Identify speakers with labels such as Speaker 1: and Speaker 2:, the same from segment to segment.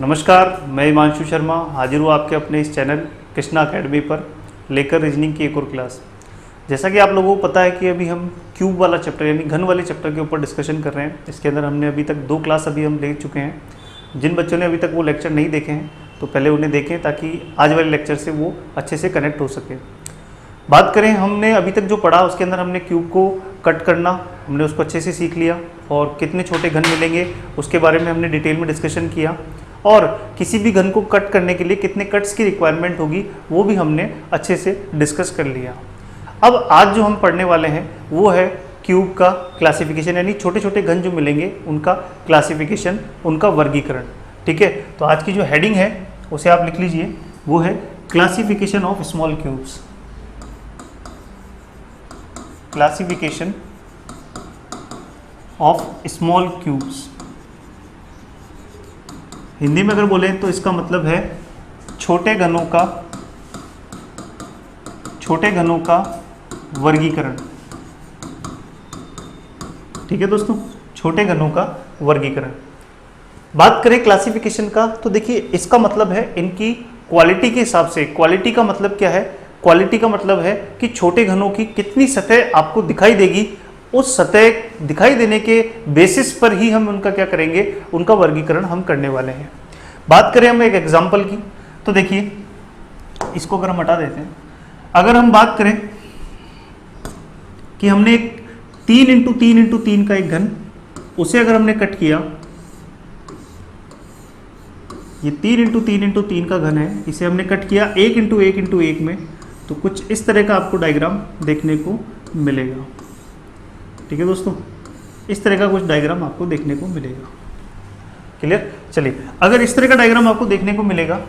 Speaker 1: नमस्कार, मैं हिमांशु शर्मा हाजिर हूँ आपके अपने इस चैनल कृष्णा अकेडमी पर लेकर रीजनिंग की एक और क्लास। जैसा कि आप लोगों को पता है कि अभी हम क्यूब वाला चैप्टर यानी घन वाले चैप्टर के ऊपर डिस्कशन कर रहे हैं। इसके अंदर हमने अभी तक 2 क्लास हम ले चुके हैं। जिन बच्चों ने अभी तक वो लेक्चर नहीं देखे हैं तो पहले उन्हें देखें ताकि आज वाले लेक्चर से वो अच्छे से कनेक्ट हो सके। बात करें हमने अभी तक जो पढ़ा उसके अंदर हमने क्यूब को कट करना हमने उसको अच्छे से सीख लिया और कितने छोटे घन मिलेंगे उसके बारे में हमने डिटेल में डिस्कशन किया और किसी भी घन को कट करने के लिए कितने कट्स की रिक्वायरमेंट होगी वो भी हमने अच्छे से डिस्कस कर लिया। अब आज जो हम पढ़ने वाले हैं वो है क्यूब का क्लासिफिकेशन यानी छोटे छोटे घन जो मिलेंगे उनका क्लासिफिकेशन, उनका वर्गीकरण। ठीक है, तो आज की जो हेडिंग है उसे आप लिख लीजिए, वो है classification of small cubes. Classification of small cubes, Hindi में अगर बोलें तो इसका मतलब है छोटे घनों का वर्गीकरण। ठीक है दोस्तों, छोटे घनों का वर्गीकरण। बात करें क्लासिफिकेशन का तो देखिए इसका मतलब है इनकी क्वालिटी के हिसाब से। क्वालिटी का मतलब क्या है? क्वालिटी का मतलब है कि छोटे घनों की कितनी सतह आपको दिखाई देगी, उस सतह दिखाई देने के बेसिस पर ही हम उनका क्या करेंगे, उनका वर्गीकरण हम करने वाले हैं। बात करें हम एक एग्जांपल की तो देखिए इसको अगर हम हटा देते हैं, अगर हम बात करें कि हमने एक 3x3x3 का एक घन, उसे अगर हमने कट किया, ये 3x3x3 का घन है, इसे हमने कट किया 1x1x1 में, तो कुछ इस तरह का आपको डायग्राम देखने को मिलेगा। ठीक है दोस्तों, इस तरह का कुछ डायग्राम आपको देखने को मिलेगा। क्लियर? चलिए, अगर इस तरह का डायग्राम आपको देखने को मिलेगा,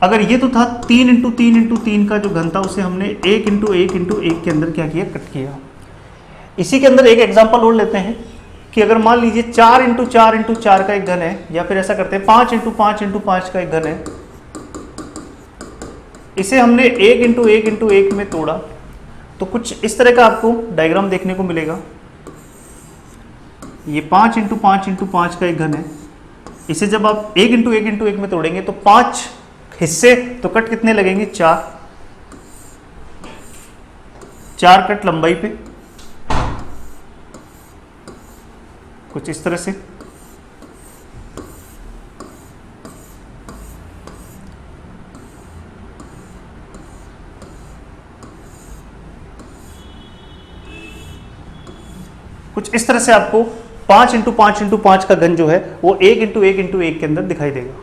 Speaker 1: अगर ये तो था 3x3x3 का जो घन था उसे हमने 1x1x1 के अंदर क्या किया, कट किया। इसी के अंदर एक एग्जांपल और लेते हैं कि अगर मान लीजिए 4x4x4 का एक घन है, या फिर ऐसा करते हैं 5x5x5 का एक घन है, इसे हमने 1x1x1 में तोड़ा तो कुछ इस तरह का आपको डायग्राम देखने को मिलेगा। ये 5x5x5 का एक घन है, इसे जब आप 1x1x1 में तोड़ेंगे तो 5 हिस्से, तो कट कितने लगेंगे, 4 कट लंबाई पे, कुछ इस तरह से। कुछ इस तरह से आपको 5x5x5 का घन जो है वो 1x1x1 के अंदर दिखाई देगा।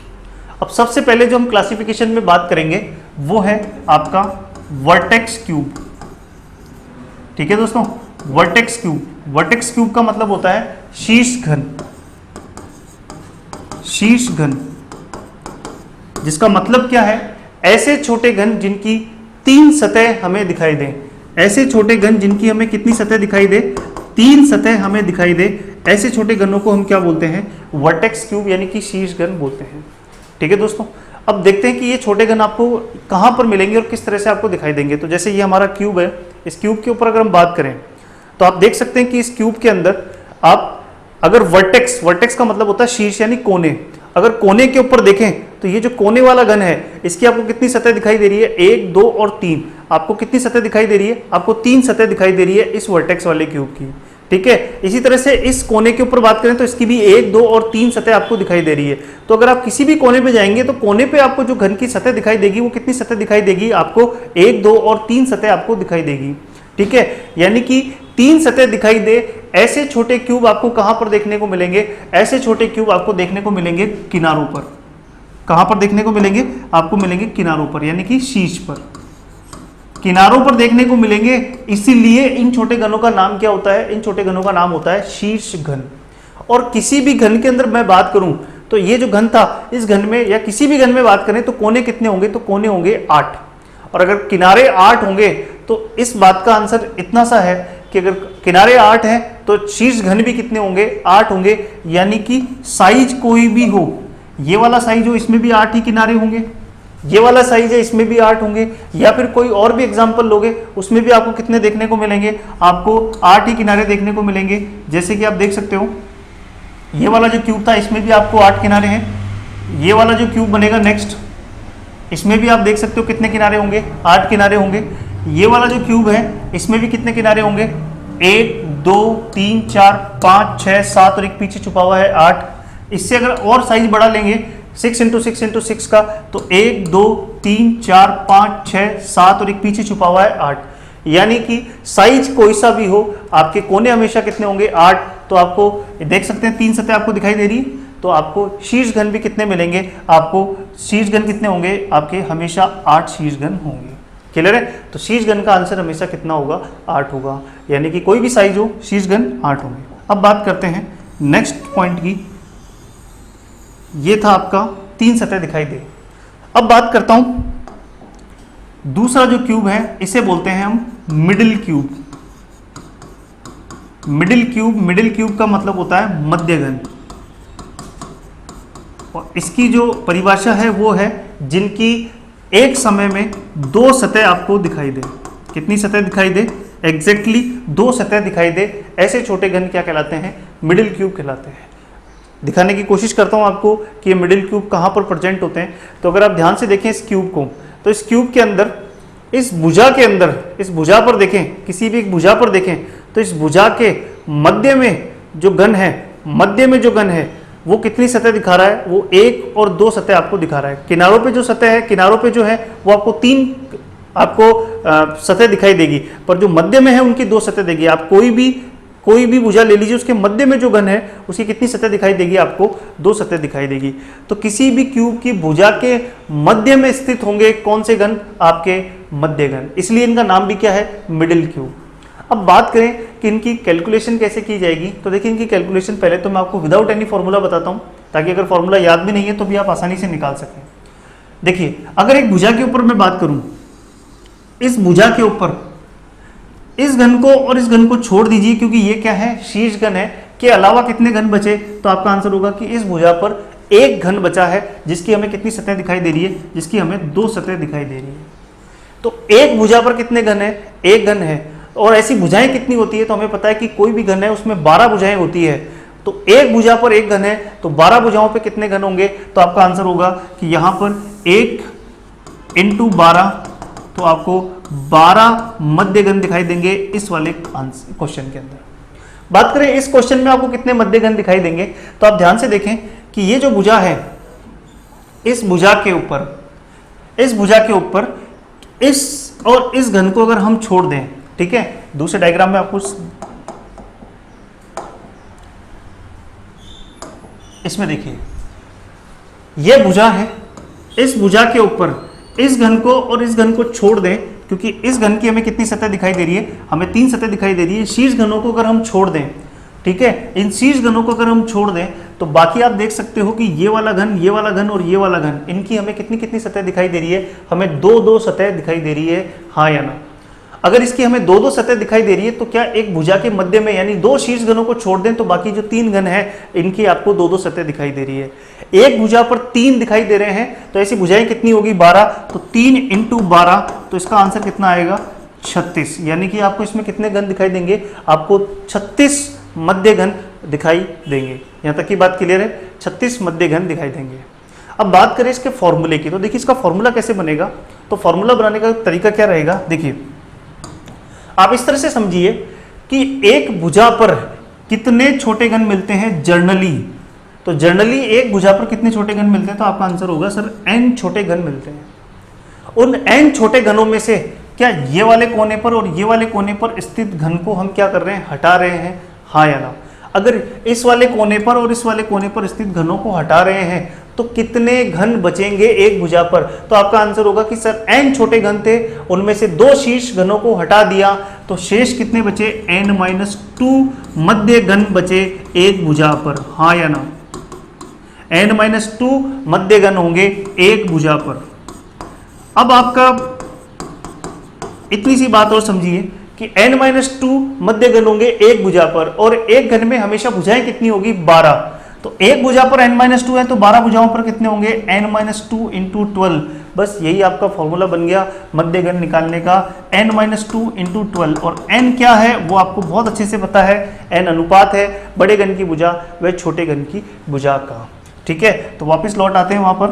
Speaker 1: अब सबसे पहले जो हम क्लासिफिकेशन में बात करेंगे वो है आपका वर्टेक्स क्यूब। ठीक है दोस्तों, वर्टेक्स क्यूब। वर्टेक्स क्यूब का मतलब होता है शीर्ष घन। शीर्ष घन जिसका मतलब क्या है, ऐसे छोटे घन जिनकी 3 सतह हमें दिखाई दे। ऐसे छोटे घन जिनकी हमें कितनी सतह दिखाई दे, 3 सतह हमें दिखाई दे, ऐसे छोटे घनों को हम क्या बोलते हैं, वर्टेक्स क्यूब यानी कि शीर्ष घन बोलते हैं। ठीक है दोस्तों, अब देखते हैं कि ये छोटे घन आपको कहां पर मिलेंगे और किस तरह से आपको दिखाई देंगे। तो जैसे ये हमारा क्यूब है, इस क्यूब के ऊपर अगर हम बात करें तो आप देख सकते हैं कि इस क्यूब के अंदर आप अगर वर्टेक्स का मतलब होता है शीर्ष यानी कोने, अगर कोने के ऊपर देखें तो ये जो कोने वाला घन है इसकी आपको कितनी सतह दिखाई दे रही है, 1, 2 और 3। आपको कितनी सतह दिखाई दे रही है, आपको 3 सतह दिखाई दे रही है इस वर्टेक्स वाले क्यूब की। ठीक है, इसी तरह से इस कोने के ऊपर बात करें तो इसकी भी 1, 2 और 3 सतह आपको दिखाई दे रही है। तो अगर आप किसी भी कोने पे जाएंगे तो कोने पे आपको जो घन की सतह दिखाई देगी वो कितनी सतह दिखाई देगी, आपको 1, 2 और 3 सतह आपको दिखाई देगी। ठीक है, यानी कि 3 सतह दिखाई दे, ऐसे छोटे क्यूब आपको कहां पर देखने को मिलेंगे, ऐसे छोटे क्यूब आपको देखने को मिलेंगे किनारों पर। कहां पर देखने को मिलेंगे, आपको मिलेंगे किनारों पर यानी कि शीर्ष पर, किनारों पर देखने को मिलेंगे। इसीलिए इन छोटे घनों का नाम क्या होता है, इन छोटे घनों का नाम होता है शीर्ष घन। और किसी भी घन के अंदर मैं बात करूं तो ये जो घन था, इस घन में या किसी भी घन में बात करें तो कोने कितने होंगे, तो कोने होंगे 8। और अगर किनारे 8 होंगे तो इस बात का आंसर इतना सा है कि अगर किनारे 8 हैं तो शीर्ष घन भी कितने होंगे, 8 होंगे। यानी कि साइज कोई भी हो, ये वाला साइज हो इसमें भी 8 ही किनारे होंगे, ये वाला साइज है इसमें भी 8 होंगे, या फिर कोई और भी एग्जांपल लोगे उसमें भी आपको कितने देखने को मिलेंगे, आपको 8 ही किनारे देखने को मिलेंगे। जैसे कि आप देख सकते हो ये वाला जो क्यूब था इसमें भी आपको 8 किनारे हैं, ये वाला जो क्यूब बनेगा नेक्स्ट, इसमें भी आप देख सकते हो कितने किनारे होंगे, 8 किनारे होंगे। ये वाला जो क्यूब है इसमें भी कितने किनारे होंगे, 1 2 3 4 5 6 7 और एक पीछे छुपा हुआ है 8। इससे अगर और साइज बड़ा लेंगे 6 × 6 × 6 का, तो 1 2 3 4 5 6 7 और एक पीछे छुपा हुआ है 8। यानी कि साइज कोई सा भी हो, आपके कोने हमेशा कितने होंगे, 8। तो आपको देख सकते हैं 3 सतह आपको दिखाई दे रही है, तो आपको शीर्ष घन भी कितने मिलेंगे, आपको शीर्ष घन कितने होंगे, आपके हमेशा 8 शीर्ष घन होंगे। क्लियर है? तो शीर्ष घन का आंसर हमेशा कितना होगा, 8 होगा। यानी कि कोई भी साइज हो, शीर्ष घन 8 होंगे। अब बात करते हैं नेक्स्ट पॉइंट की। ये था आपका 3 सतह दिखाई दे। अब बात करता हूं दूसरा जो क्यूब है, इसे बोलते हैं हम मिडिल क्यूब। मिडिल क्यूब का मतलब होता है मध्य घन, और इसकी जो परिभाषा है वो है जिनकी एक समय में 2 सतह आपको दिखाई दे। कितनी सतह दिखाई दे, एग्जैक्टली 2 सतह दिखाई दे, ऐसे छोटे घन क्या कहलाते हैं, मिडिल क्यूब कहलाते हैं। दिखाने की कोशिश करता हूं आपको कि ये मिडिल क्यूब कहां पर प्रेजेंट होते हैं। तो अगर आप ध्यान से देखें इस क्यूब को, तो इस क्यूब के अंदर, इस भुजा के अंदर, इस भुजा पर देखें, किसी भी एक भुजा पर देखें, तो इस भुजा के मध्य में जो घन है, मध्य में जो घन है वो कितनी सतह दिखा रहा है, वो 1 और 2 सतह आपको दिखा रहा है। किनारों पे जो सतह है, किनारों पे जो है वो आपको 3 सतह दिखाई देगी, पर जो मध्य में है उनकी 2 सतह देगी। आप कोई भी भुजा ले लीजिए, उसके मध्य में जो घन है उसकी कितनी सतह दिखाई देगी, आपको 2 सतह दिखाई देगी। तो किसी भी क्यूब की भुजा के मध्य में स्थित होंगे कौन से घन, आपके मध्य घन, इसलिए इनका नाम भी क्या है, मिडिल क्यूब। अब बात करें कि इनकी कैलकुलेशन कैसे की जाएगी, तो देखिए इनकी कैलकुलेशन पहले तो मैं आपको विदाउट एनी फॉर्मूला बताता हूं, ताकि अगर फॉर्मूला याद भी नहीं है तो भी आप आसानी से निकाल सकें। देखिए अगर एक भुजा के ऊपर मैं बात करूं, इस भुजा के ऊपर इस घन को और इस घन को छोड़ दीजिए, क्योंकि ये क्या है, शीर्ष घन है, के अलावा कितने घन बचे, तो आपका आंसर होगा कि इस भुजा पर एक घन बचा है, जिसकी हमें कितनी सतह दिखाई दे रही है, जिसकी हमें 2 सतह दिखाई दे रही है। तो एक भुजा पर कितने घन है, एक घन है। और ऐसी भुजाएं कितनी होती है, तो हमें पता है कि कोई भी घन है उसमें 12 भुजाएं होती है। तो एक भुजा पर एक घन है, तो 12 भुजाओं पे कितने घन होंगे, तो आपका आंसर होगा कि यहां पर 1 × 12, तो आपको 12 मध्य घन दिखाई देंगे इस वाले क्वेश्चन के अंदर। बात करें इस क्वेश्चन में आपको कितने मध्य घन दिखाई देंगे, तो आप ध्यान से देखें कि ये जो भुजा है, इस भुजा के ऊपर इस और इस घन को अगर हम छोड़ दें, ठीक है, दूसरे डायग्राम में आपको इसमें देखिए यह भुजा है, इस भुजा के ऊपर इस घन को और इस घन को छोड़ दें, क्योंकि इस घन की हमें कितनी सतह दिखाई दे रही है, हमें 3 सतह दिखाई दे रही है। शीर्ष घनों को अगर हम छोड़ दें, ठीक है, इन शीर्ष घनों को अगर हम छोड़ दें, तो बाकी आप देख सकते हो कि ये वाला घन, ये वाला घन और ये वाला घन, इनकी हमें कितनी सतह दिखाई दे रही है, हमें 2 सतह दिखाई दे रही है, हाँ या ना। अगर इसकी हमें 2 सतह दिखाई दे रही है, तो क्या एक भुजा के मध्य में, यानी 2 शीर्ष घनों को छोड़ दें, तो बाकी जो 3 घन है इनकी आपको 2 सतह दिखाई दे रही है। एक भुजा पर 3 दिखाई दे रहे हैं, तो ऐसी भुजाएं कितनी होगी, 12, तो 3 × 12, तो इसका आंसर कितना आएगा, 36। यानी कि आपको इसमें कितने घन दिखाई देंगे, आपको 36 मध्य घन दिखाई देंगे। यहां तक की बात क्लियर है, 36 मध्य घन दिखाई देंगे। अब बात करें इसके फॉर्मूले की, तो देखिए इसका फॉर्मूला कैसे बनेगा। तो फॉर्मूला बनाने का तरीका क्या रहेगा, देखिए आप इस तरह से समझिए कि एक भुजा पर कितने छोटे घन मिलते हैं जर्नली। तो जर्नली एक भुजा पर कितने छोटे घन मिलते हैं, तो आपका आंसर होगा सर n छोटे घन मिलते हैं। उन n छोटे घनों में से क्या ये वाले कोने पर और ये वाले कोने पर स्थित घन को हम क्या कर रहे हैं, हटा रहे हैं, हाँ या ना। अगर इस वाले कोने पर और इस वाले कोने पर स्थित घनों को हटा रहे हैं, तो कितने घन बचेंगे एक भुजा पर, तो आपका आंसर होगा कि सर n छोटे घन थे, उनमें से 2 शीर्ष घनों को हटा दिया, तो शेष कितने बचे, n-2 मध्य घन बचे एक भुजा पर, हाँ या ना। n-2 मध्य घन होंगे एक भुजा पर। अब आपका इतनी सी बात और समझिए कि n-2 मध्य घन होंगे एक भुजा पर, और एक घन में हमेशा भुजाएं कितनी होगी, 12। तो एक भुजा पर n-2 है, तो 12 भुजाओं पर कितने होंगे, n-2 × 12। बस यही आपका फॉर्मूला बन गया मध्य घन निकालने का, n-2 × 12। और n क्या है वो आपको बहुत अच्छे से पता है, n अनुपात है बड़े घन की भुजा व छोटे घन की भुजा का। ठीक है, तो वापस लौट आते हैं वहां पर।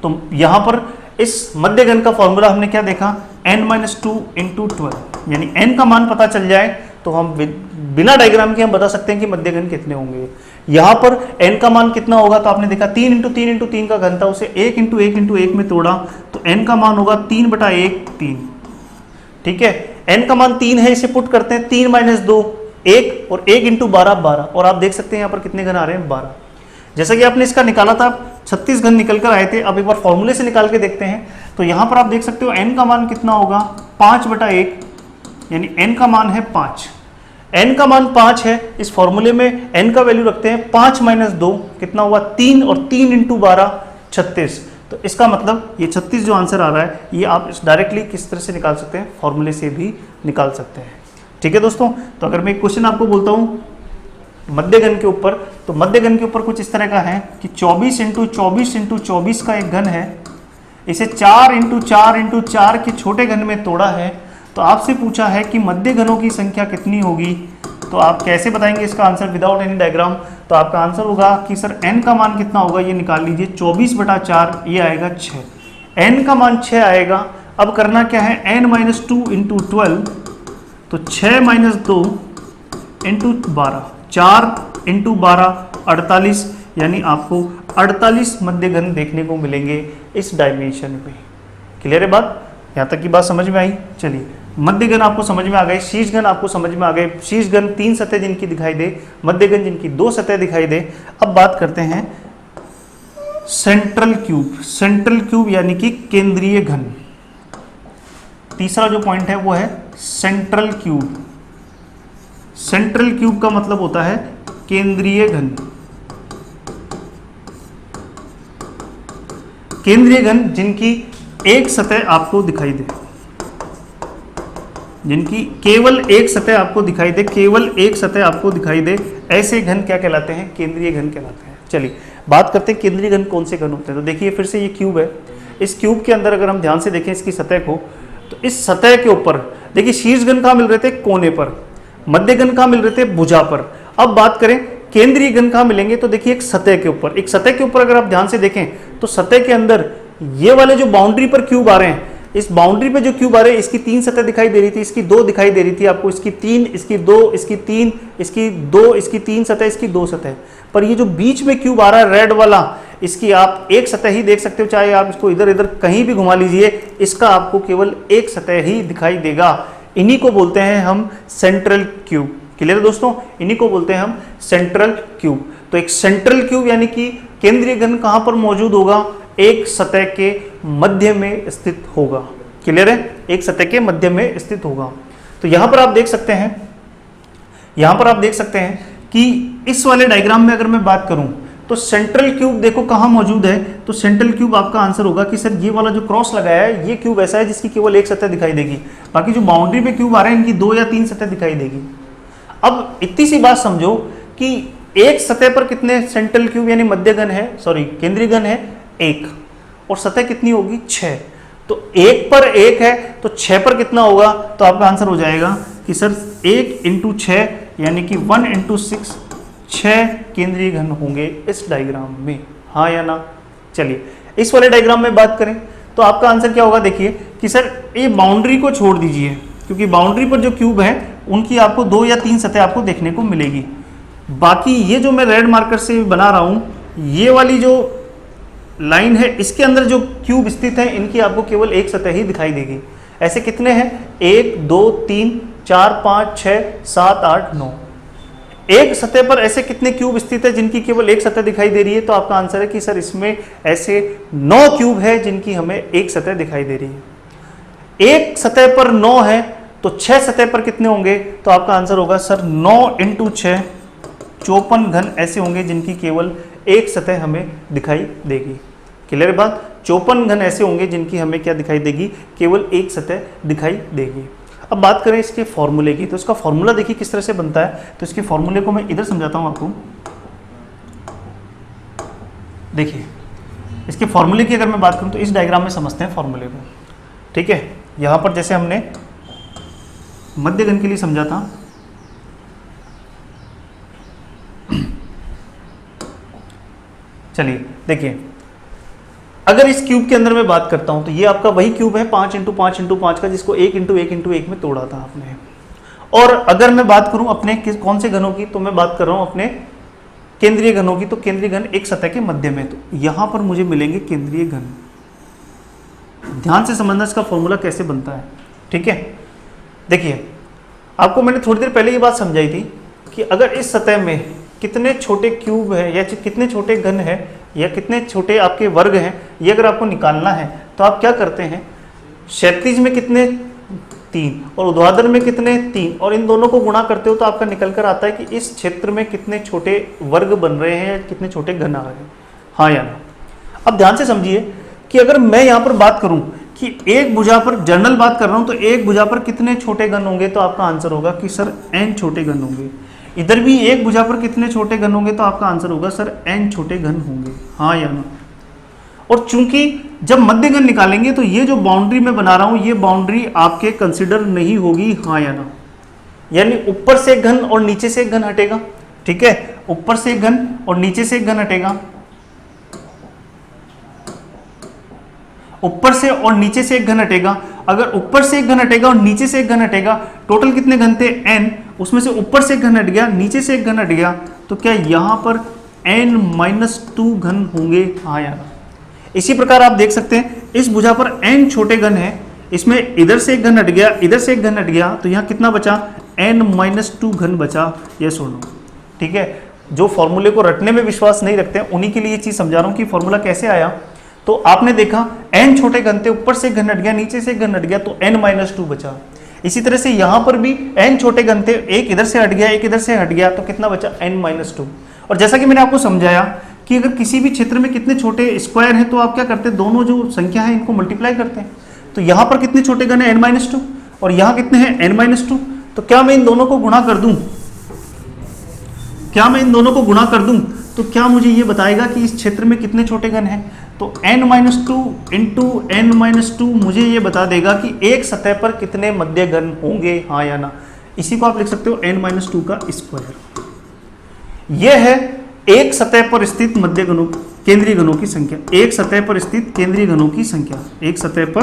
Speaker 1: तो यहां पर इस मध्य घन का फॉर्मूला हमने क्या देखा, n-2 इंटू 12, यानी n का मान पता चल जाए तो हम बिना डायग्राम के हम बता सकते हैं कि मध्य घन कितने होंगे। यहां पर n का मान कितना होगा, तो आपने देखा 3 इंटू 3 इंटू 3 का घन था, उसे 1 इंटू 1 इंटू 1 में तोड़ा तो n का मान होगा 3/1 3। ठीक है, n का मान 3 है, इसे पुट करते हैं 3 माइनस 2 1 और 1 इंटू 12 12, और आप देख सकते हैं यहाँ पर कितने घन आ रहे हैं 12। जैसा कि आपने इसका निकाला था 36 घन निकल कर आए थे। अब एक बार फॉर्मूले से निकाल के देखते हैं, तो यहाँ पर आप देख सकते हो n का मान कितना होगा 5/1, यानी n का मान है 5। n का मान 5 है, इस फॉर्मूले में n का वैल्यू रखते हैं 5 माइनस 2 कितना हुआ 3, और 3 इंटू 12 36। तो इसका मतलब ये 36 जो आंसर आ रहा है ये आप डायरेक्टली किस तरह से निकाल सकते हैं, फॉर्मूले से भी निकाल सकते हैं। ठीक है दोस्तों, तो अगर मैं एक क्वेश्चन आपको बोलता हूँ मध्य घन के ऊपर, तो मध्य घन के ऊपर कुछ इस तरह का है कि 24 इंटू 24 इंटू 24 का एक घन है, इसे 4 इंटू 4 इंटू 4 के छोटे घन में तोड़ा है, तो आपसे पूछा है कि मध्य घनों की संख्या कितनी होगी। तो आप कैसे बताएंगे इसका आंसर विदाउट एनी डायग्राम, तो आपका आंसर होगा कि सर n का मान कितना होगा, ये निकाल लीजिए 24/4, ये आएगा 6, n का मान 6 आएगा। अब करना क्या है, n-2 इंटू 12, तो 6 माइनस 2 इंटू 12, 4 इंटू 12 48, यानी आपको 48 मध्य घन देखने को मिलेंगे इस डायमेंशन पे। क्लियर है बात, यहाँ तक की बात समझ में आई। चलिए, मध्य घन आपको समझ में आ गए, शीर्ष घन आपको समझ में आ गए। शीर्ष घन 3 सतह जिनकी दिखाई दे, मध्य घन जिनकी 2 सतह दिखाई दे। अब बात करते हैं सेंट्रल क्यूब। सेंट्रल क्यूब यानी कि केंद्रीय घन। तीसरा जो पॉइंट है वो है सेंट्रल क्यूब। सेंट्रल क्यूब का मतलब होता है केंद्रीय घन। केंद्रीय घन जिनकी एक सतह आपको दिखाई दे, जिनकी केवल एक सतह आपको दिखाई दे, केवल एक सतह आपको दिखाई दे, ऐसे घन क्या कहलाते हैं, केंद्रीय घन कहलाते हैं। चलिए बात करते हैं केंद्रीय घन कौन से घन होते हैं। तो देखिए फिर से ये क्यूब है, इस क्यूब के अंदर अगर हम ध्यान से देखें इसकी सतह को, तो इस सतह के ऊपर देखिए शीर्ष घन कहाँ मिल रहे थे, कोने पर, मध्य घन कहाँ मिल रहे थे, भुजा पर। अब बात करें केंद्रीय घन कहाँ मिलेंगे, तो देखिए एक सतह के ऊपर, एक सतह के ऊपर अगर आप ध्यान से देखें तो सतह के अंदर ये वाले जो बाउंड्री पर क्यूब आ रहे हैं, इस बाउंड्री पे जो क्यूब आ रहे हैं, इसकी 3 सतह दिखाई दे रही थी, इसकी 2 दिखाई दे रही थी आपको, इसकी 3, इसकी 2, इसकी 3, इसकी 2, इसकी 3 सतह, इसकी 2 सतह। पर ये जो बीच में क्यूब आ रहा है रेड वाला, इसकी आप एक सतह ही देख सकते हो, चाहे आप इसको इधर इधर कहीं भी घुमा लीजिए, इसका आपको केवल एक सतह ही दिखाई देगा। इन्हीं को बोलते हैं हम सेंट्रल क्यूब। क्लियर है दोस्तों, इन्हीं को बोलते हैं हम सेंट्रल क्यूब। तो एक सेंट्रल क्यूब यानी कि केंद्रीय घन कहां पर मौजूद होगा, एक सतह के मध्य में स्थित होगा। क्लियर है, एक सतह के मध्य में स्थित होगा। तो यहां पर आप देख सकते हैं, यहां पर आप देख सकते हैं कि इस वाले डायग्राम में अगर मैं बात करूं तो सेंट्रल क्यूब देखो कहां मौजूद है, तो सेंट्रल क्यूब आपका आंसर होगा कि सर ये वाला जो क्रॉस लगाया है ये क्यूब ऐसा है जिसकी केवल एक सतह दिखाई देगी, बाकी जो बाउंड्री पे क्यूब आ रहे हैं इनकी 2 या 3 सतह दिखाई देगी। अब इतनी सी बात समझो कि एक सतह पर कितने सेंट्रल क्यूब यानी मध्य घन है, सॉरी केंद्रीय घन है 1, और सतह कितनी होगी 6। तो 1 पर 1 है तो 6 पर कितना होगा, तो आपका आंसर हो जाएगा कि सर 1 इंटू 6 यानी कि 1 इंटू 6, 6 केंद्रीय घन होंगे इस डायग्राम में, हाँ या ना। चलिए इस वाले डायग्राम में बात करें तो आपका आंसर क्या होगा, देखिए कि सर ये बाउंड्री को छोड़ दीजिए, क्योंकि बाउंड्री पर जो क्यूब है उनकी आपको 2 या 3 सतह आपको देखने को मिलेगी। बाकी ये जो मैं रेड मार्कर से बना रहा हूँ, ये वाली जो लाइन है इसके अंदर जो क्यूब स्थित है इनकी आपको केवल एक सतह ही दिखाई देगी। ऐसे कितने हैं, 1 2 3 4 5 6 7 8 9, एक सतह पर ऐसे कितने क्यूब स्थित है जिनकी केवल एक सतह दिखाई दे रही है। तो आपका आंसर है कि सर इसमें ऐसे 9 क्यूब है जिनकी हमें एक सतह दिखाई दे रही है। एक सतह पर 9 है तो 6 सतह पर कितने होंगे, तो आपका आंसर होगा सर 9 इंटू 6, 54 घन ऐसे होंगे जिनकी केवल एक सतह हमें दिखाई देगी। क्लियर बात, 54 घन ऐसे होंगे जिनकी हमें क्या दिखाई देगी, केवल एक सतह दिखाई देगी। अब बात करें इसके फॉर्मूले की, तो इसका फॉर्मूला देखिए किस तरह से बनता है। तो इसके फॉर्मूले को मैं इधर समझाता हूं आपको। देखिए इसके फॉर्मूले की अगर मैं बात करूं तो इस डायग्राम में समझते हैं फॉर्मूले को। ठीक है, यहां पर जैसे हमने मध्य घन के लिए समझा था, चलिए देखिए, अगर इस क्यूब के अंदर मैं बात करता हूं तो ये आपका वही क्यूब है 5 × 5 × 5 का, जिसको 1 × 1 × 1 में तोड़ा था आपने। और अगर मैं बात करूं अपने कौन से घनों की, तो मैं बात कर रहा हूं अपने केंद्रीय घनों की। तो केंद्रीय घन एक सतह के मध्य में, तो यहां पर मुझे मिलेंगे केंद्रीय घन। ध्यान से समझना इसका फॉर्मूला कैसे बनता है, ठीक है। देखिए, आपको मैंने थोड़ी देर पहले ये बात समझाई थी कि अगर इस सतह में कितने छोटे क्यूब है या कितने छोटे घन है या कितने छोटे आपके वर्ग हैं, ये अगर आपको निकालना है तो आप क्या करते हैं, क्षैतिज में कितने 3 और ऊर्ध्वाधर में कितने 3, और इन दोनों को गुणा करते हो तो आपका निकल कर आता है कि इस क्षेत्र में कितने छोटे वर्ग बन रहे हैं या कितने छोटे घन आ रहे हैं, हाँ या ना। अब ध्यान से समझिए कि अगर मैं यहाँ पर बात करूँ कि एक भुजा पर, जनरल बात कर रहा हूँ, तो एक भुजा पर कितने छोटे घन होंगे, तो आपका आंसर होगा कि सर n छोटे घन होंगे। इधर भी एक भुजा पर कितने छोटे घन होंगे, तो आपका आंसर होगा सर n छोटे घन होंगे, हाँ या ना। और चूंकि जब मध्य घन निकालेंगे तो ये जो बाउंड्री मैं बना रहा हूं, ये बाउंड्री आपके कंसिडर नहीं होगी, हाँ या ना। यानी ऊपर से एक घन और नीचे से एक घन हटेगा, ठीक है, ऊपर से एक घन और नीचे से एक घन हटेगा, ऊपर से और नीचे से एक घन हटेगा। अगर ऊपर से एक घन हटेगा और नीचे से एक घन हटेगा, टोटल कितने घन थे n, उसमें से ऊपर से एक घन हट गया, नीचे से एक घन हट गया, तो क्या यहां पर n-2 घन होंगे, हाँ या ना। इसी प्रकार आप देख सकते हैं इस भुजा पर n छोटे घन है, इसमें इधर से एक घन हट गया, इधर से एक घन हट गया, तो यहाँ कितना बचा, n-2 घन बचा, यस और नो, ठीक है। जो फॉर्मूले को रटने में विश्वास नहीं रखते हैं उन्हीं के लिए ये चीज समझा रहा हूँ कि फॉर्मूला कैसे आया। तो आपने देखा n छोटे घन थे, ऊपर से एक घन हट गया, नीचे से एक घन हट गया, तो n-2 बचा। इसी तरह से यहां पर भी n छोटे घन थे, एक इधर से हट गया, एक इधर से हट गया, तो कितना बचा, n-2। और जैसा कि मैंने आपको समझाया कि अगर किसी भी क्षेत्र में कितने छोटे स्क्वायर हैं, तो आप क्या करते हैं, दोनों जो संख्या है इनको मल्टीप्लाई करते हैं। तो यहां पर कितने छोटे घन है, n-2, और यहां कितने हैं, n-2। तो क्या मैं इन दोनों को गुणा कर दूं, क्या मैं इन दोनों को गुणा कर दूं, तो क्या मुझे ये बताएगा कि इस क्षेत्र में कितने छोटे घन हैं। तो n-2 इंटू n-2 मुझे ये बता देगा कि एक सतह पर कितने मध्य घन होंगे, हाँ या ना। इसी को आप लिख सकते हो n-2 का स्क्वायर। यह है एक सतह पर स्थित मध्य घनों, केंद्रीय घनों की संख्या, एक सतह पर स्थित केंद्रीय घनों की संख्या, एक सतह पर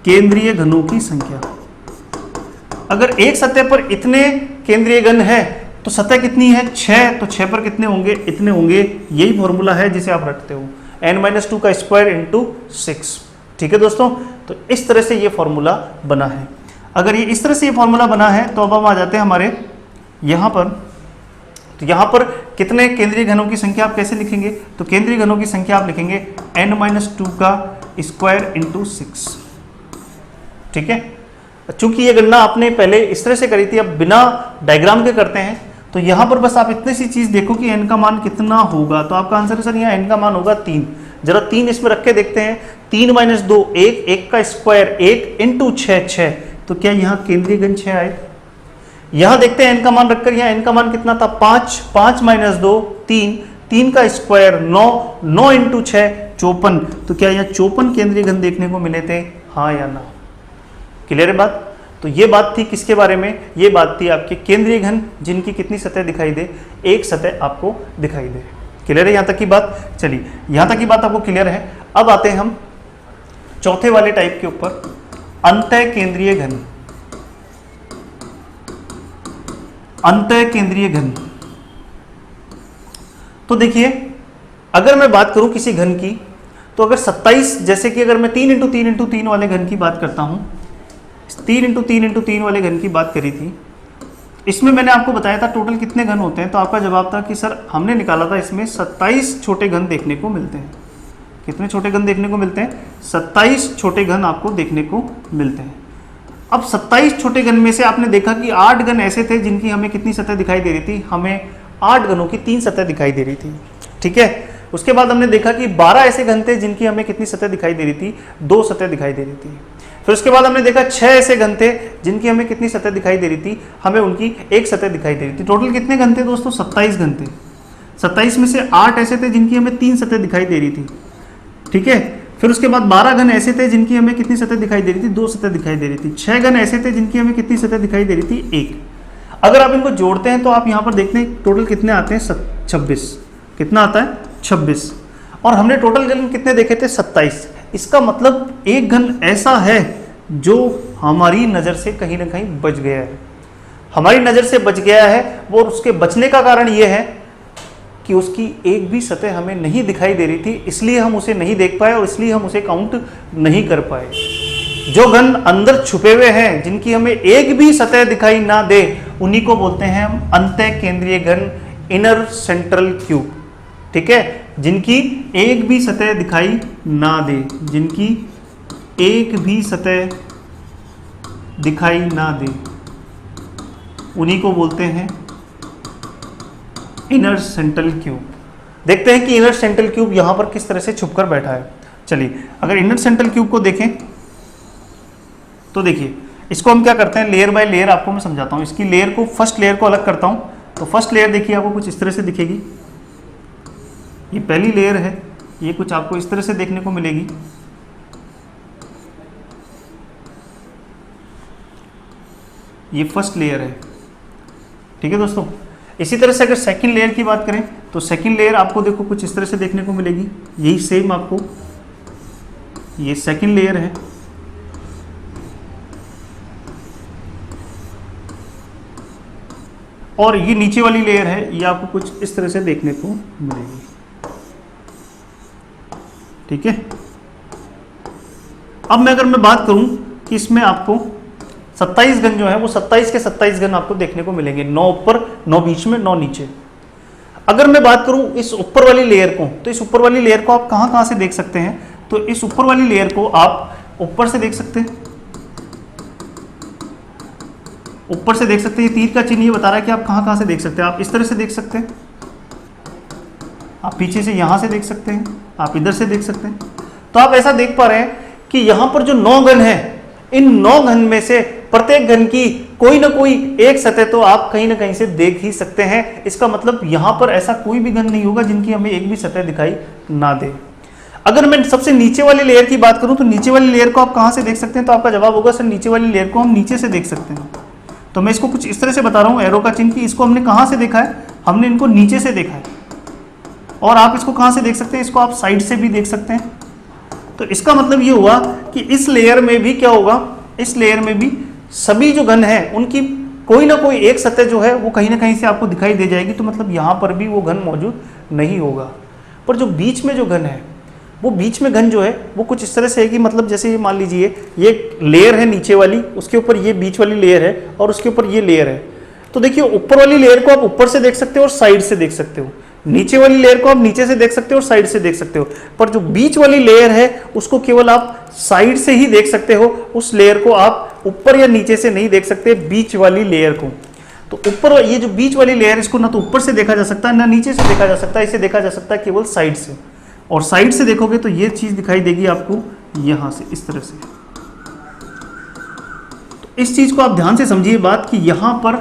Speaker 1: केंद्रीय घनों की संख्या। अगर एक सतह पर इतने केंद्रीय घन है तो सतह कितनी है, 6, तो 6 पर कितने होंगे, इतने होंगे। यही फॉर्मूला है जिसे आप रखते हो, n-2 का स्क्वायर इंटू 6, ठीक है दोस्तों। तो इस तरह से ये फॉर्मूला बना है। अगर ये इस तरह से ये फॉर्मूला बना है तो अब हम आ जाते हैं हमारे यहाँ पर। तो यहाँ पर कितने केंद्रीय घनों की संख्या आप कैसे लिखेंगे, तो केंद्रीय घनों की संख्या आप लिखेंगे n-2 का स्क्वायर इंटू 6, ठीक है। चूंकि ये गणना आपने पहले इस तरह से करी थी, अब बिना डायग्राम के करते हैं। तो यहाँ पर बस आप इतनी सी चीज देखो कि n का मान कितना होगा, तो आपका आंसर है सर यहाँ n का मान होगा 3। जरा 3 इसमें रख के देखते हैं, 3 - 2 1, 1 का स्क्वायर 1 इंटू 6 6, तो क्या यहाँ केंद्रीय घन 6 आए। यहाँ देखते हैं n का मान रखकर, यहाँ n का मान कितना था 5, 5 - 2 3, 3 का स्क्वायर 9, 9 इंटू 6 54, तो क्या यहाँ 54 केंद्रीय घन देखने को मिले थे, हाँ या ना। क्लियर है बात। तो ये बात थी किसके बारे में, ये बात थी आपके केंद्रीय घन जिनकी कितनी सतह दिखाई दे, एक सतह आपको दिखाई दे। क्लियर है यहाँ तक की बात। चलिए यहाँ तक की बात आपको क्लियर है। अब आते हैं हम चौथे वाले टाइप के ऊपर, अंतः केंद्रीय घन। अंतः केंद्रीय घन, तो देखिए अगर मैं बात करूं किसी घन की, तो अगर 27, जैसे कि अगर मैं 3 × 3 × 3 वाले घन की बात करता हूं, 3 × 3 × 3 वाले घन की बात करी थी, इसमें मैंने आपको बताया था टोटल कितने घन होते हैं। तो आपका जवाब था कि सर हमने निकाला था इसमें 27 छोटे घन देखने को मिलते हैं। कितने छोटे घन देखने को मिलते हैं, 27 छोटे घन आपको देखने को मिलते हैं। अब 27 छोटे घन में से आपने देखा कि 8 घन ऐसे थे जिनकी हमें कितनी सतह दिखाई दे रही थी, हमें 8 घनों की 3 सतह दिखाई दे रही थी, ठीक है। उसके बाद हमने देखा कि 12 ऐसे घन थे जिनकी हमें कितनी सतह दिखाई दे रही थी, 2 सतह दिखाई दे रही थी। फिर उसके बाद हमने देखा 6 ऐसे घन थे जिनकी हमें कितनी सतह दिखाई दे रही थी, हमें उनकी 1 सतह दिखाई दे रही थी। टोटल कितने घन थे दोस्तों, 27 घन थे। 27 में से 8 ऐसे थे जिनकी हमें 3 सतह दिखाई दे रही थी, ठीक है। फिर उसके बाद 12 घन ऐसे थे जिनकी हमें कितनी सतह दिखाई दे रही थी, 2 सतह दिखाई दे रही थी। 6 घन ऐसे थे जिनकी हमें कितनी सतह दिखाई दे रही थी, 1। अगर आप इनको जोड़ते हैं तो आप यहाँ पर देखते हैं टोटल कितने आते हैं, 26। कितना आता है, 26 और हमने टोटल घन कितने देखे थे 27। इसका मतलब एक घन ऐसा है जो हमारी नज़र से कहीं ना कहीं बच गया है, हमारी नज़र से बच गया है वो। उसके बचने का कारण ये है कि उसकी एक भी सतह हमें नहीं दिखाई दे रही थी, इसलिए हम उसे नहीं देख पाए और इसलिए हम उसे काउंट नहीं कर पाए। जो घन अंदर छुपे हुए हैं, जिनकी हमें एक भी सतह दिखाई ना दे, उन्हीं को बोलते हैं हम अंतः केंद्रीय घन, इनर सेंट्रल क्यूब। ठीक है, जिनकी एक भी सतह दिखाई ना दे, जिनकी एक भी सतह दिखाई ना दे, उन्हीं को बोलते हैं इनर सेंट्रल क्यूब। देखते हैं कि इनर सेंट्रल क्यूब यहां पर किस तरह से छुपकर बैठा है। चलिए, अगर इनर सेंट्रल क्यूब को देखें तो देखिए, इसको हम क्या करते हैं, लेयर बाय लेयर आपको मैं समझाता हूं। इसकी लेयर को, फर्स्ट लेयर को अलग करता हूं। तो फर्स्ट लेयर देखिए आपको कुछ इस तरह से दिखेगी, ये पहली लेयर है, ये कुछ आपको इस तरह से देखने को मिलेगी। ये फर्स्ट लेयर है। ठीक है दोस्तों, इसी तरह से अगर सेकंड लेयर की बात करें तो सेकंड लेयर आपको देखो कुछ इस तरह से देखने को मिलेगी। यही सेम आपको, ये सेकंड लेयर है। और ये नीचे वाली लेयर है, ये आपको कुछ इस तरह से देखने को मिलेगी। ठीक है, अब मैं अगर मैं बात करूं कि इसमें आपको 27 घन जो है वो 27 के 27 घन आपको देखने को मिलेंगे, 9 ऊपर 9 बीच में 9 नीचे। अगर मैं बात करूं इस ऊपर वाली लेयर को, तो इस ऊपर वाली लेयर को आप कहां कहां से देख सकते हैं, तो इस ऊपर वाली लेयर को आप ऊपर से देख सकते हैं, ऊपर से देख सकते हैं। ये तीर का चिन्ह ये बता रहा है कि आप कहां कहां से देख सकते हैं। आप इस तरह से देख सकते हैं, आप पीछे से यहां से देख सकते हैं, आप इधर से देख सकते हैं। तो आप ऐसा देख पा रहे हैं कि यहां पर जो 9 घन है, इन 9 घन में से प्रत्येक घन की कोई ना कोई एक सतह तो आप कहीं ना कहीं से देख ही सकते हैं। इसका मतलब यहां पर ऐसा कोई भी घन नहीं होगा जिनकी हमें एक भी सतह दिखाई ना दे। अगर मैं सबसे नीचे वाली लेयर की बात करूं तो नीचे वाली लेयर को आप कहां से देख सकते हैं, तो आपका जवाब होगा सर नीचे वाली लेयर को हम नीचे से देख सकते हैं। तो मैं इसको कुछ इस तरह से बता रहा हूं, एरो का चिन्ह, कि इसको हमने कहां से देखा है, हमने इनको नीचे से देखा है। और आप इसको कहां से देख सकते हैं, इसको आप साइड से भी देख सकते हैं। तो इसका मतलब ये हुआ कि इस लेयर में भी क्या होगा, इस लेयर में भी सभी जो घन है उनकी कोई ना कोई एक सतह जो है वो कहीं ना कहीं से आपको दिखाई दे जाएगी। तो मतलब यहां पर भी वो घन मौजूद नहीं होगा। पर जो बीच में जो घन है, वो बीच में घन जो है वो कुछ इस तरह से है कि मतलब जैसे ये मान लीजिए ये लेयर है नीचे वाली, उसके ऊपर ये बीच वाली लेयर है और उसके ऊपर ये लेयर है। तो देखिए, ऊपर वाली लेयर को आप ऊपर से देख सकते हो और साइड से देख सकते हो, नीचे वाली लेयर को आप नीचे से देख सकते हो और साइड से देख सकते हो। पर जो बीच वाली लेयर है उसको केवल आप साइड से ही देख सकते हो, उस लेयर को आप ऊपर या नीचे से नहीं देख सकते, बीच वाली लेयर को। तो ऊपर ये जो बीच वाली लेयर, इसको ना तो ऊपर से देखा जा सकता है ना नीचे से देखा जा सकता है, इसे देखा जा सकता है केवल साइड से। और साइड से देखोगे तो ये चीज दिखाई देगी आपको यहां से, इस तरह से। तो इस चीज को आप ध्यान से समझिए बात, कि यहां पर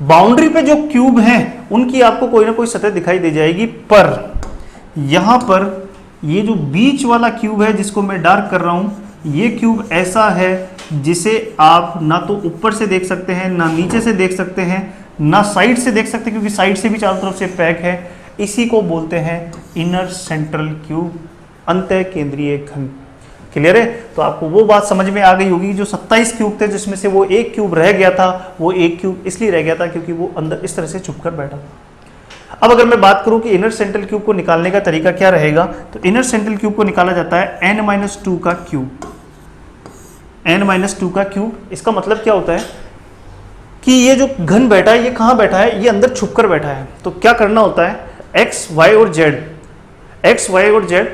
Speaker 1: बाउंड्री पे जो क्यूब हैं उनकी आपको कोई ना कोई सतह दिखाई दे जाएगी। पर यहां पर ये जो बीच वाला क्यूब है जिसको मैं डार्क कर रहा हूं, ये क्यूब ऐसा है जिसे आप ना तो ऊपर से देख सकते हैं, ना नीचे से देख सकते हैं, ना साइड से देख सकते, क्योंकि साइड से भी चारों तरफ से पैक है। इसी को बोलते हैं इनर सेंट्रल क्यूब, अंतः केंद्रीय घन। क्लियर है? तो आपको वो बात समझ में आ गई होगी, जो 27 क्यूब थे जिसमें से वो एक क्यूब रह गया था, वो एक क्यूब इसलिए रह गया था क्योंकि वो अंदर इस तरह से छुपकर बैठा था। अब अगर मैं बात करूं कि इनर सेंट्रल क्यूब को निकालने का तरीका क्या रहेगा, तो इनर सेंट्रल क्यूब को निकाला जाता है n-2 का क्यूब। n-2 का क्यूब, इसका मतलब क्या होता है कि ये जो घन बैठा है ये कहाँ बैठा है, ये अंदर छुपकर बैठा है। तो क्या करना होता है, x, y और z, x, y और z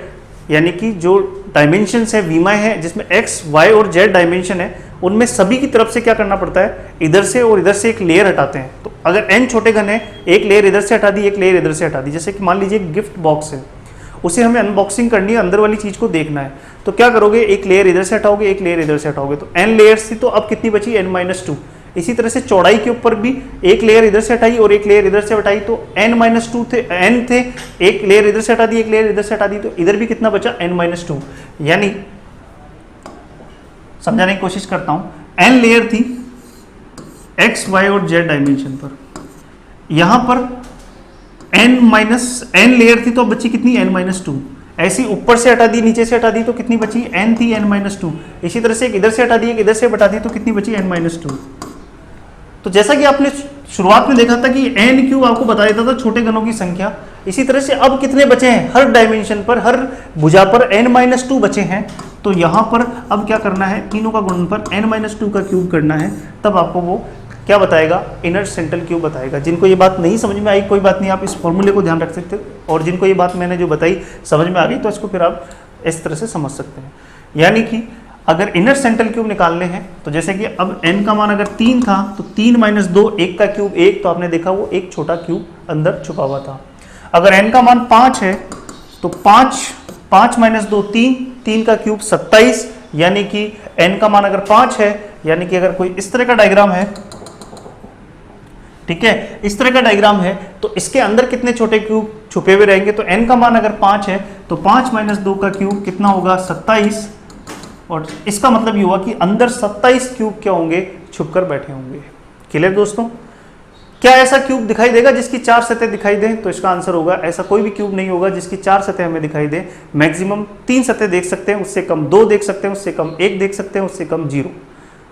Speaker 1: यानी कि जो डायमेंशंस है, विमाएं हैं जिसमें x, y और z डायमेंशन है, उनमें सभी की तरफ से क्या करना पड़ता है, इधर से और इधर से एक लेयर हटाते हैं। तो अगर n छोटे घन है, एक लेयर इधर से हटा दी, एक लेयर इधर से हटा दी। जैसे कि मान लीजिए गिफ्ट बॉक्स है, उसे हमें अनबॉक्सिंग करनी है, अंदर वाली चीज को देखना है। तो क्या करोगे, एक लेयर इधर से हटाओगे, एक लेयर इधर से हटाओगे, तो n लेयर्स थी, तो अब कितनी बची, n-2। इसी तरह से चौड़ाई के ऊपर भी एक लेयर इधर से हटाई और एक लेयर इधर से हटाई, तो n-2 थे, n थे, एक लेयर इधर से हटा दी, एक लेयर इधर से हटा दी, तो इधर भी कितना बचा, n-2। यानी समझाने की कोशिश करता हूं, n लेयर थी x, y और z डायमेंशन पर। यहां पर n लेयर थी तो बची कितनी n-2। ऐसी ऊपर से हटा दी, नीचे से हटा दी तो कितनी बची n थी n-2। इसी तरह से एक इधर से हटा दी, एक इधर से हटा दी तो कितनी बची n-2। तो जैसा कि आपने शुरुआत में देखा था कि n क्यूब आपको बता देता था छोटे घनों की संख्या, इसी तरह से अब कितने बचे हैं, हर डायमेंशन पर, हर भुजा पर n-2 बचे हैं। तो यहां पर अब क्या करना है, तीनों का गुणनफल n-2 का क्यूब करना है, तब आपको वो क्या बताएगा, इनर सेंट्रल क्यूब बताएगा। जिनको ये बात नहीं समझ में आई कोई बात नहीं, आप इस फॉर्मूले को ध्यान रख सकते हो, और जिनको ये बात मैंने जो बताई समझ में आ गई तो इसको फिर आप इस तरह से समझ सकते हैं। यानी कि अगर इनर सेंट्रल क्यूब निकालने हैं तो जैसे कि अब n का मान अगर 3 था तो 3 - 2, 1 का क्यूब 1, तो आपने देखा वो एक छोटा क्यूब अंदर छुपा हुआ था। अगर n का मान 5 है तो 5 - 2 3, 3 का क्यूब 27, यानी कि n का मान अगर 5 है, यानी कि अगर कोई इस तरह का डायग्राम है, ठीक है, इस तरह का डायग्राम है, तो इसके अंदर कितने छोटे क्यूब छुपे हुए रहेंगे। तो n का मान अगर 5 है तो 5 - 2 का क्यूब कितना होगा 27, और इसका मतलब ये हुआ कि अंदर 27 क्यूब क्या होंगे, छुपकर बैठे होंगे। क्लियर दोस्तों। क्या ऐसा क्यूब दिखाई देगा जिसकी 4 सतह दिखाई दे, तो इसका आंसर होगा ऐसा कोई भी क्यूब नहीं होगा जिसकी 4 सतह हमें दिखाई दे। मैक्सिमम 3 सतह देख सकते हैं, उससे कम 2 देख सकते हैं, उससे कम 1 देख सकते हैं, उससे कम 0।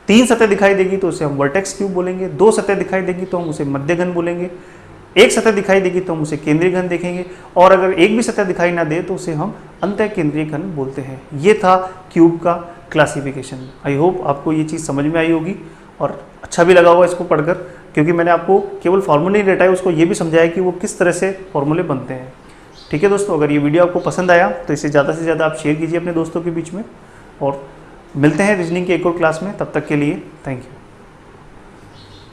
Speaker 1: 3 सतह दिखाई देगी तो उसे हम वर्टेक्स क्यूब बोलेंगे, 2 सतह दिखाई देगी तो हम उसे मध्य घन बोलेंगे, 1 सतह दिखाई देगी तो हम उसे केंद्रीय घन देखेंगे, और अगर एक भी सतह दिखाई ना दे तो उसे हम अंतः केंद्रीय घन बोलते हैं। ये था क्यूब का क्लासिफिकेशन। आई होप आपको ये चीज़ समझ में आई होगी और अच्छा भी लगा होगा इसको पढ़कर, क्योंकि मैंने आपको केवल फॉर्मूले नहीं रटाए, उसको ये भी समझाया कि वो किस तरह से फॉर्मूले बनते हैं। ठीक है दोस्तों, अगर ये वीडियो आपको पसंद आया तो इसे ज़्यादा से ज़्यादा आप शेयर कीजिए अपने दोस्तों के बीच में, और मिलते हैं रीजनिंग के एक और क्लास में। तब तक के लिए थैंक यू।